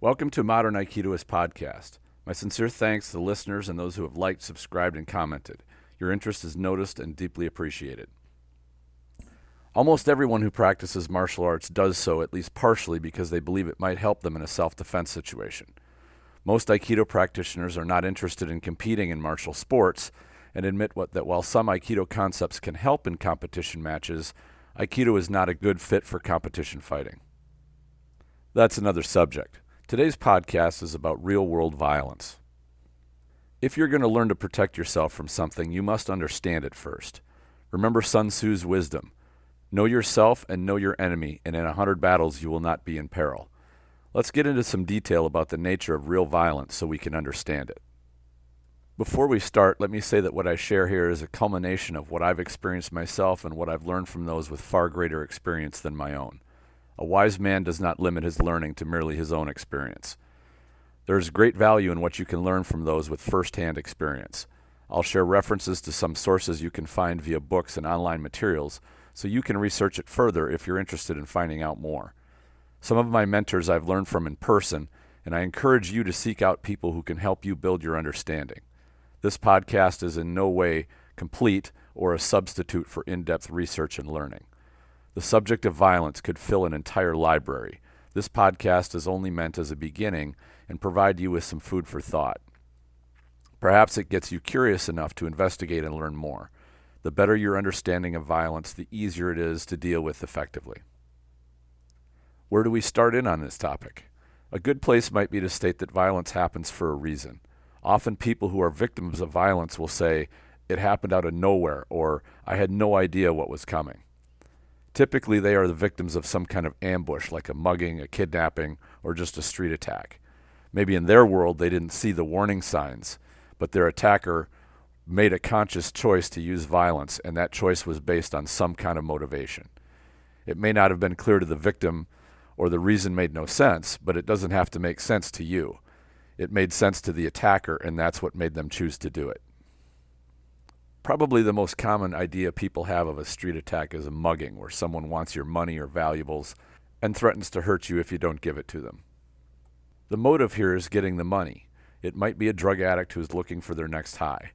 Welcome to Modern Aikidoist Podcast. My sincere thanks to the listeners and those who have liked, subscribed, and commented. Your interest is noticed and deeply appreciated. Almost everyone who practices martial arts does so at least partially because they believe it might help them in a self-defense situation. Most Aikido practitioners are not interested in competing in martial sports and admit that while some Aikido concepts can help in competition matches, Aikido is not a good fit for competition fighting. That's another subject. Today's podcast is about real-world violence. If you're going to learn to protect yourself from something, you must understand it first. Remember Sun Tzu's wisdom. Know yourself and know your enemy, and in 100 battles you will not be in peril. Let's get into some detail about the nature of real violence so we can understand it. Before we start, let me say that what I share here is a culmination of what I've experienced myself and what I've learned from those with far greater experience than my own. A wise man does not limit his learning to merely his own experience. There is great value in what you can learn from those with first-hand experience. I'll share references to some sources you can find via books and online materials, so you can research it further if you're interested in finding out more. Some of my mentors I've learned from in person, and I encourage you to seek out people who can help you build your understanding. This podcast is in no way complete or a substitute for in-depth research and learning. The subject of violence could fill an entire library. This podcast is only meant as a beginning and provide you with some food for thought. Perhaps it gets you curious enough to investigate and learn more. The better your understanding of violence, the easier it is to deal with effectively. Where do we start in on this topic? A good place might be to state that violence happens for a reason. Often people who are victims of violence will say, "It happened out of nowhere," or "I had no idea what was coming." Typically, they are the victims of some kind of ambush, like a mugging, a kidnapping, or just a street attack. Maybe in their world, they didn't see the warning signs, but their attacker made a conscious choice to use violence, and that choice was based on some kind of motivation. It may not have been clear to the victim, or the reason made no sense, but it doesn't have to make sense to you. It made sense to the attacker, and that's what made them choose to do it. Probably the most common idea people have of a street attack is a mugging, where someone wants your money or valuables and threatens to hurt you if you don't give it to them. The motive here is getting the money. It might be a drug addict who's looking for their next high.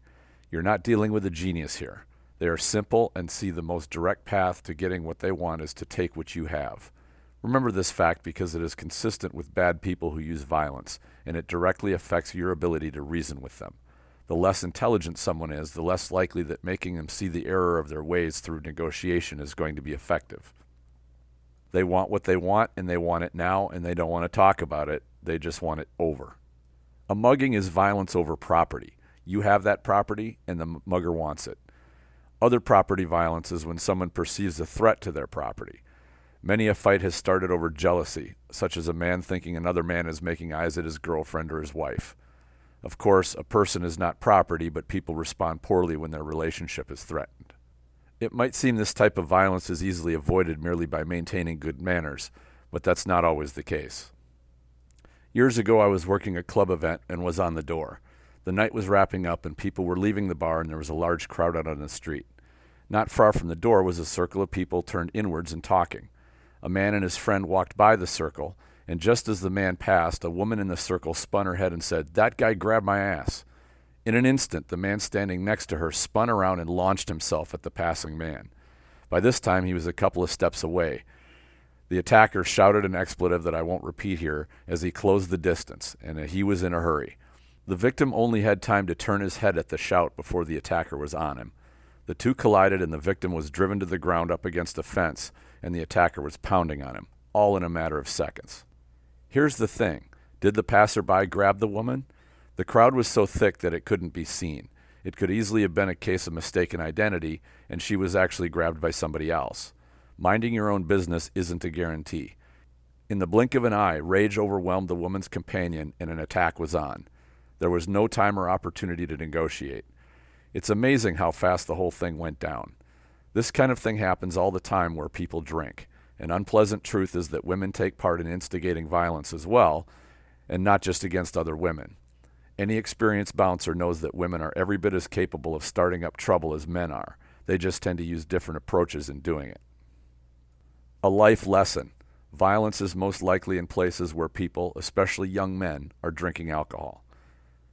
You're not dealing with a genius here. They are simple and see the most direct path to getting what they want is to take what you have. Remember this fact because it is consistent with bad people who use violence, and it directly affects your ability to reason with them. The less intelligent someone is, the less likely that making them see the error of their ways through negotiation is going to be effective. They want what they want, and they want it now, and they don't want to talk about it. They just want it over. A mugging is violence over property. You have that property, and the mugger wants it. Other property violence is when someone perceives a threat to their property. Many a fight has started over jealousy, such as a man thinking another man is making eyes at his girlfriend or his wife. Of course, a person is not property, but people respond poorly when their relationship is threatened. It might seem this type of violence is easily avoided merely by maintaining good manners, but that's not always the case. Years ago, I was working a club event and was on the door. The night was wrapping up and people were leaving the bar and there was a large crowd out on the street. Not far from the door was a circle of people turned inwards and talking. A man and his friend walked by the circle, and just as the man passed, a woman in the circle spun her head and said, "That guy grabbed my ass." In an instant, the man standing next to her spun around and launched himself at the passing man. By this time, he was a couple of steps away. The attacker shouted an expletive that I won't repeat here as he closed the distance, and he was in a hurry. The victim only had time to turn his head at the shout before the attacker was on him. The two collided, and the victim was driven to the ground up against a fence, and the attacker was pounding on him, all in a matter of seconds. Here's the thing. Did the passerby grab the woman? The crowd was so thick that it couldn't be seen. It could easily have been a case of mistaken identity, and she was actually grabbed by somebody else. Minding your own business isn't a guarantee. In the blink of an eye, rage overwhelmed the woman's companion, and an attack was on. There was no time or opportunity to negotiate. It's amazing how fast the whole thing went down. This kind of thing happens all the time where people drink. An unpleasant truth is that women take part in instigating violence as well, and not just against other women. Any experienced bouncer knows that women are every bit as capable of starting up trouble as men are. They just tend to use different approaches in doing it. A life lesson. Violence is most likely in places where people, especially young men, are drinking alcohol.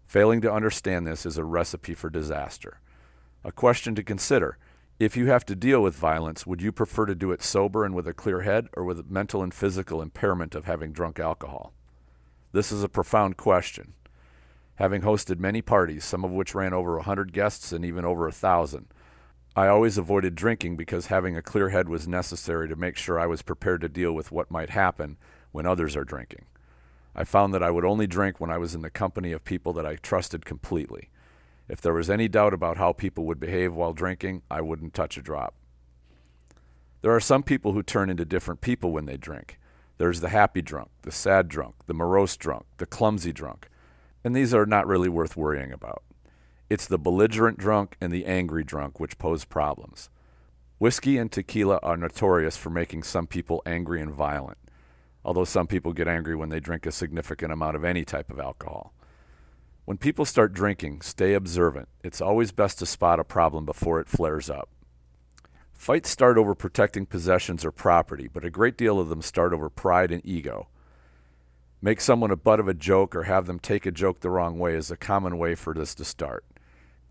Failing to understand this is a recipe for disaster. A question to consider: if you have to deal with violence, would you prefer to do it sober and with a clear head, or with the mental and physical impairment of having drunk alcohol? This is a profound question. Having hosted many parties, some of which ran over 100 guests and even over 1,000, I always avoided drinking because having a clear head was necessary to make sure I was prepared to deal with what might happen when others are drinking. I found that I would only drink when I was in the company of people that I trusted completely. If there was any doubt about how people would behave while drinking, I wouldn't touch a drop. There are some people who turn into different people when they drink. There's the happy drunk, the sad drunk, the morose drunk, the clumsy drunk, and these are not really worth worrying about. It's the belligerent drunk and the angry drunk which pose problems. Whiskey and tequila are notorious for making some people angry and violent, although some people get angry when they drink a significant amount of any type of alcohol. When people start drinking, stay observant. It's always best to spot a problem before it flares up. Fights start over protecting possessions or property, but a great deal of them start over pride and ego. Make someone a butt of a joke or have them take a joke the wrong way is a common way for this to start.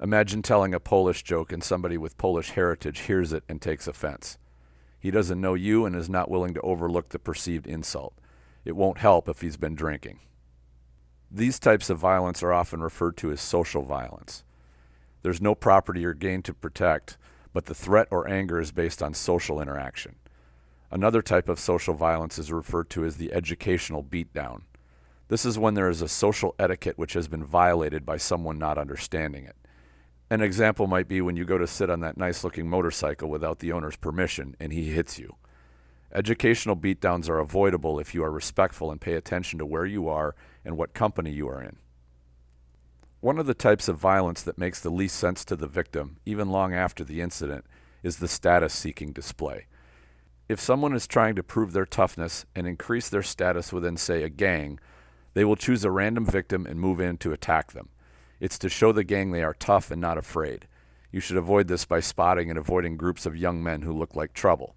Imagine telling a Polish joke and somebody with Polish heritage hears it and takes offense. He doesn't know you and is not willing to overlook the perceived insult. It won't help if he's been drinking. These types of violence are often referred to as social violence. There's no property or gain to protect, but the threat or anger is based on social interaction. Another type of social violence is referred to as the educational beatdown. This is when there is a social etiquette which has been violated by someone not understanding it. An example might be when you go to sit on that nice-looking motorcycle without the owner's permission and he hits you. Educational beatdowns are avoidable if you are respectful and pay attention to where you are and what company you are in. One of the types of violence that makes the least sense to the victim, even long after the incident, is the status-seeking display. If someone is trying to prove their toughness and increase their status within, say, a gang, they will choose a random victim and move in to attack them. It's to show the gang they are tough and not afraid. You should avoid this by spotting and avoiding groups of young men who look like trouble.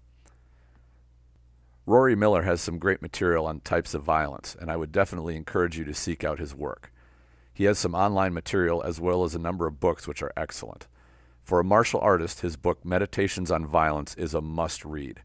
Rory Miller has some great material on types of violence, and I would definitely encourage you to seek out his work. He has some online material as well as a number of books which are excellent. For a martial artist, his book Meditations on Violence is a must-read.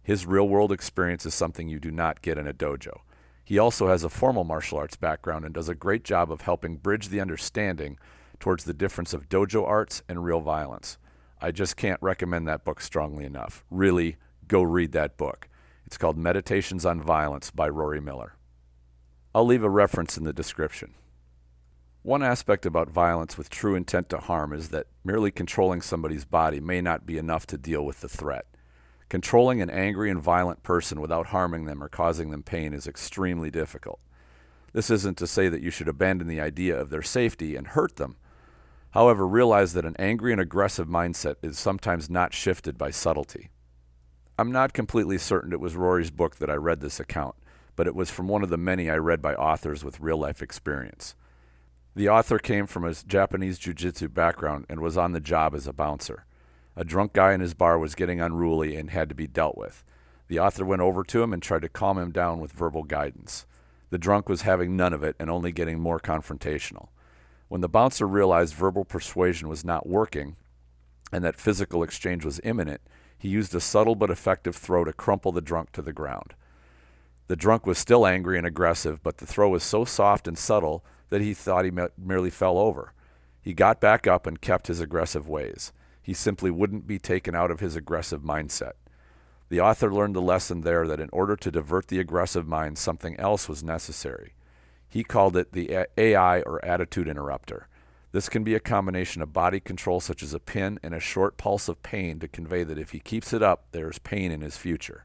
His real-world experience is something you do not get in a dojo. He also has a formal martial arts background and does a great job of helping bridge the understanding towards the difference of dojo arts and real violence. I just can't recommend that book strongly enough. Really, go read that book. It's called Meditations on Violence by Rory Miller. I'll leave a reference in the description. One aspect about violence with true intent to harm is that merely controlling somebody's body may not be enough to deal with the threat. Controlling an angry and violent person without harming them or causing them pain is extremely difficult. This isn't to say that you should abandon the idea of their safety and hurt them. However, realize that an angry and aggressive mindset is sometimes not shifted by subtlety. I'm not completely certain it was Rory's book that I read this account, but it was from one of the many I read by authors with real-life experience. The author came from a Japanese jiu-jitsu background and was on the job as a bouncer. A drunk guy in his bar was getting unruly and had to be dealt with. The author went over to him and tried to calm him down with verbal guidance. The drunk was having none of it and only getting more confrontational. When the bouncer realized verbal persuasion was not working and that physical exchange was imminent, he used a subtle but effective throw to crumple the drunk to the ground. The drunk was still angry and aggressive, but the throw was so soft and subtle that he thought he merely fell over. He got back up and kept his aggressive ways. He simply wouldn't be taken out of his aggressive mindset. The author learned the lesson there that in order to divert the aggressive mind, something else was necessary. He called it the AI, or attitude interrupter. This can be a combination of body control such as a pin and a short pulse of pain to convey that if he keeps it up, there is pain in his future.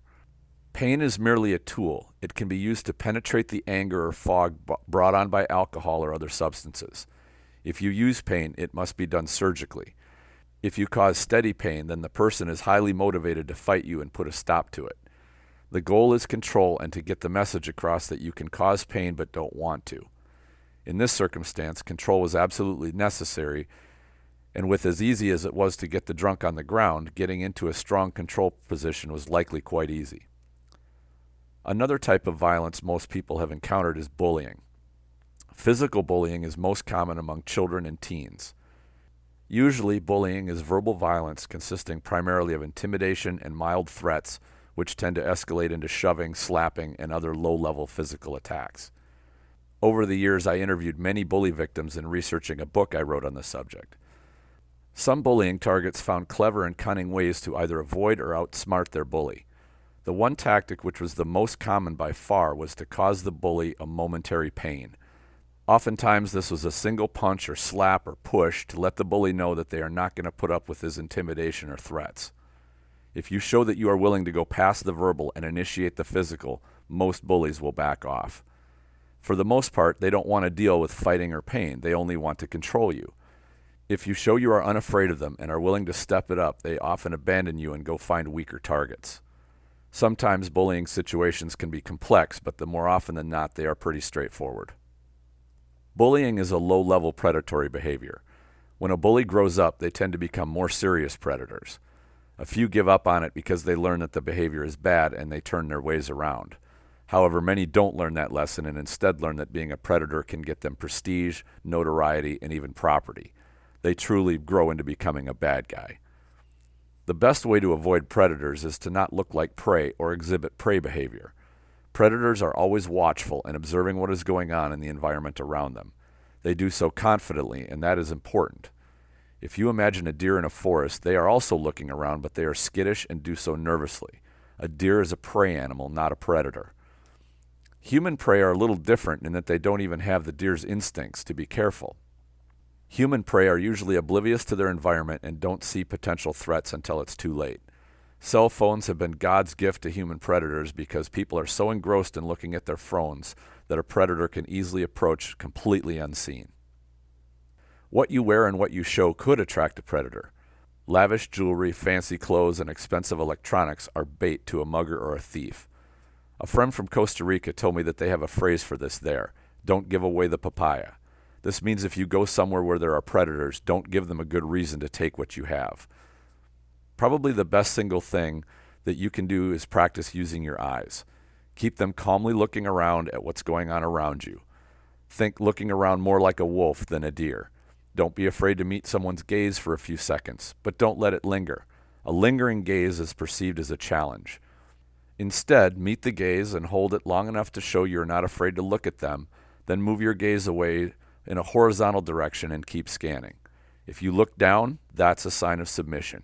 Pain is merely a tool. It can be used to penetrate the anger or fog brought on by alcohol or other substances. If you use pain, it must be done surgically. If you cause steady pain, then the person is highly motivated to fight you and put a stop to it. The goal is control and to get the message across that you can cause pain but don't want to. In this circumstance, control was absolutely necessary, and with as easy as it was to get the drunk on the ground, getting into a strong control position was likely quite easy. Another type of violence most people have encountered is bullying. Physical bullying is most common among children and teens. Usually, bullying is verbal violence consisting primarily of intimidation and mild threats, which tend to escalate into shoving, slapping, and other low-level physical attacks. Over the years, I interviewed many bully victims in researching a book I wrote on the subject. Some bullying targets found clever and cunning ways to either avoid or outsmart their bully. The one tactic which was the most common by far was to cause the bully a momentary pain. Oftentimes this was a single punch or slap or push to let the bully know that they are not going to put up with his intimidation or threats. If you show that you are willing to go past the verbal and initiate the physical, most bullies will back off. For the most part, they don't want to deal with fighting or pain. They only want to control you. If you show you are unafraid of them and are willing to step it up, they often abandon you and go find weaker targets. Sometimes bullying situations can be complex, but the more often than not, they are pretty straightforward. Bullying is a low-level predatory behavior. When a bully grows up, they tend to become more serious predators. A few give up on it because they learn that the behavior is bad and they turn their ways around. However, many don't learn that lesson and instead learn that being a predator can get them prestige, notoriety, and even property. They truly grow into becoming a bad guy. The best way to avoid predators is to not look like prey or exhibit prey behavior. Predators are always watchful and observing what is going on in the environment around them. They do so confidently, and that is important. If you imagine a deer in a forest, they are also looking around, but they are skittish and do so nervously. A deer is a prey animal, not a predator. Human prey are a little different in that they don't even have the deer's instincts to be careful. Human prey are usually oblivious to their environment and don't see potential threats until it's too late. Cell phones have been God's gift to human predators because people are so engrossed in looking at their phones that a predator can easily approach completely unseen. What you wear and what you show could attract a predator. Lavish jewelry, fancy clothes, and expensive electronics are bait to a mugger or a thief. A friend from Costa Rica told me that they have a phrase for this there: don't give away the papaya. This means if you go somewhere where there are predators, don't give them a good reason to take what you have. Probably the best single thing that you can do is practice using your eyes. Keep them calmly looking around at what's going on around you. Think looking around more like a wolf than a deer. Don't be afraid to meet someone's gaze for a few seconds, but don't let it linger. A lingering gaze is perceived as a challenge. Instead, meet the gaze and hold it long enough to show you're not afraid to look at them, then move your gaze away in a horizontal direction and keep scanning. If you look down, that's a sign of submission.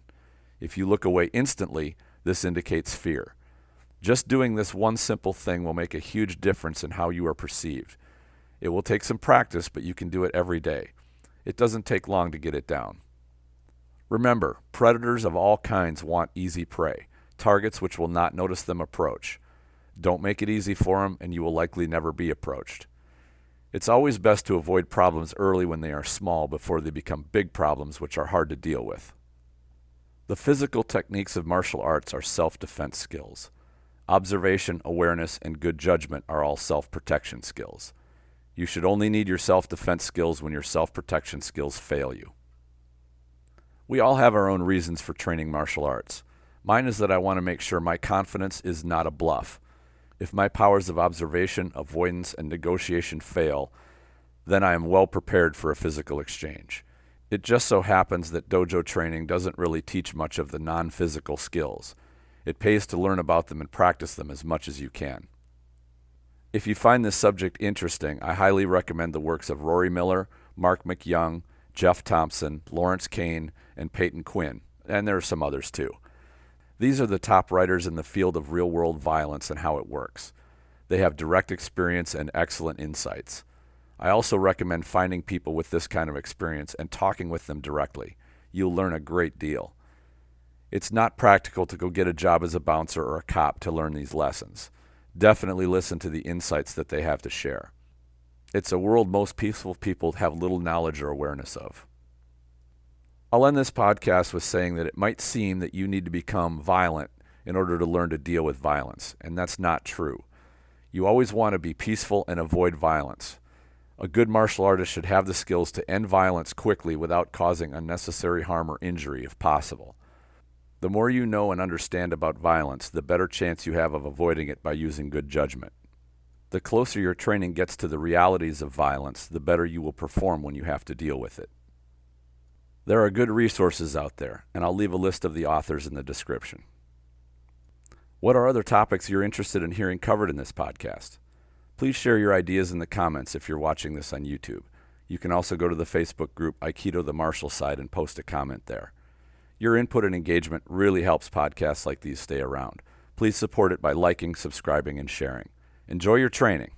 If you look away instantly, this indicates fear. Just doing this one simple thing will make a huge difference in how you are perceived. It will take some practice, but you can do it every day. It doesn't take long to get it down. Remember, predators of all kinds want easy prey, targets which will not notice them approach. Don't make it easy for them, and you will likely never be approached. It's always best to avoid problems early when they are small before they become big problems which are hard to deal with. The physical techniques of martial arts are self-defense skills. Observation, awareness, and good judgment are all self-protection skills. You should only need your self-defense skills when your self-protection skills fail you. We all have our own reasons for training martial arts. Mine is that I want to make sure my confidence is not a bluff. If my powers of observation, avoidance, and negotiation fail, then I am well prepared for a physical exchange. It just so happens that dojo training doesn't really teach much of the non-physical skills. It pays to learn about them and practice them as much as you can. If you find this subject interesting, I highly recommend the works of Rory, Marc MacYoung, Geoff Thompson, Kane, and Peyton Quinn, and there are some others too. These are the top writers in the field of real-world violence and how it works. They have direct experience and excellent insights. I also recommend finding people with this kind of experience and talking with them directly. You'll learn a great deal. It's not practical to go get a job as a bouncer or a cop to learn these lessons. Definitely listen to the insights that they have to share. It's a world most peaceful people have little knowledge or awareness of. I'll end this podcast with saying that it might seem that you need to become violent in order to learn to deal with violence, and that's not true. You always want to be peaceful and avoid violence. A good martial artist should have the skills to end violence quickly without causing unnecessary harm or injury if possible. The more you know and understand about violence, the better chance you have of avoiding it by using good judgment. The closer your training gets to the realities of violence, the better you will perform when you have to deal with it. There are good resources out there, and I'll leave a list of the authors in the description. What are other topics you're interested in hearing covered in this podcast? Please share your ideas in the comments if you're watching this on YouTube. You can also go to the Facebook group Aikido the Martial Side and post a comment there. Your input and engagement really helps podcasts like these stay around. Please support it by liking, subscribing, and sharing. Enjoy your training.